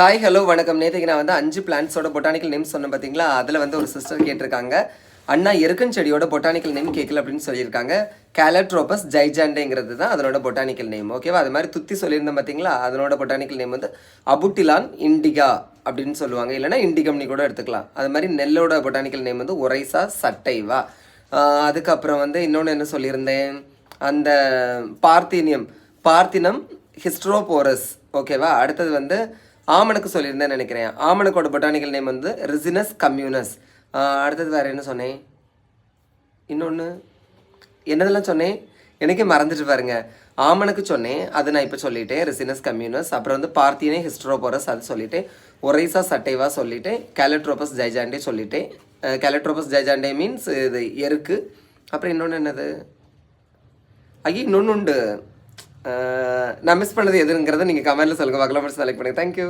Hi hello வணக்கம். நேற்றுக்கு நான் வந்து 5 பிளான்ட்ஸோட பொட்டானிக்கல் நேம் சொன்னேன் பார்த்தீங்களா? அதில் வந்து ஒரு சிஸ்டர் கேட்டிருக்காங்க, அண்ணா எருக்கன் செடியோட பொட்டானிக்கல் நேம் கேட்கல அப்படின்னு சொல்லியிருக்காங்க. கேலட்ரோபஸ் ஜைஜாண்டேங்கிறது தான் அதனோட பொட்டானிக்கல் நேம். ஓகேவா? அது மாதிரி துத்தி சொல்லியிருந்தேன் பார்த்தீங்களா? அதனோட பொட்டானிக்கல் நேம் வந்து அபுட்டிலான் இண்டிகா அப்படின்னு சொல்லுவாங்க, இல்லைனா இண்டிகம்னி கூட எடுத்துக்கலாம். அது மாதிரி நெல்லோட பொட்டானிக்கல் நேம் வந்து ஒரைசா சட்டைவா. அதுக்கப்புறம் வந்து இன்னொன்று என்ன சொல்லியிருந்தேன், அந்த பார்த்தினம் ஹிஸ்ட்ரோபோரஸ். ஓகேவா? அடுத்தது வந்து ஆமனுக்கு சொல்லியிருந்தேன்னு நினைக்கிறேன். ஆமனுக்கோட பொட்டானிக்கல் நேம் வந்து ரிசினஸ் கம்யூனஸ். அடுத்தது வேறு என்ன சொன்னேன், இன்னொன்று என்னதெல்லாம் சொன்னேன் எனக்கே மறந்துட்டு பாருங்க. ஆமனுக்கு சொன்னேன், அது நான் இப்போ சொல்லிட்டேன், ரிசினஸ் கம்யூனஸ். அப்புறம் வந்து பார்த்தினே ஹிஸ்ட்ரோபோரஸ் அது சொல்லிட்டேன். ஒரைசா சட்டைவா சொல்லிட்டேன். கேலட்ரோபஸ் ஜைஜாண்டே சொல்லிட்டேன். கேலட்ரோபஸ் ஜைஜாண்டே மீன்ஸ் இது எருக்கு. அப்புறம் இன்னொன்று என்னது, இன்னொன்று உண்டு. நான் மிஸ் பண்ணது எதுங்கிறத நீங்கள் கமெண்ட்டில் சொல்லுங்கள், பார்க்கலாம். செலக்ட் பண்ணுங்கள். தேங்க்யூ.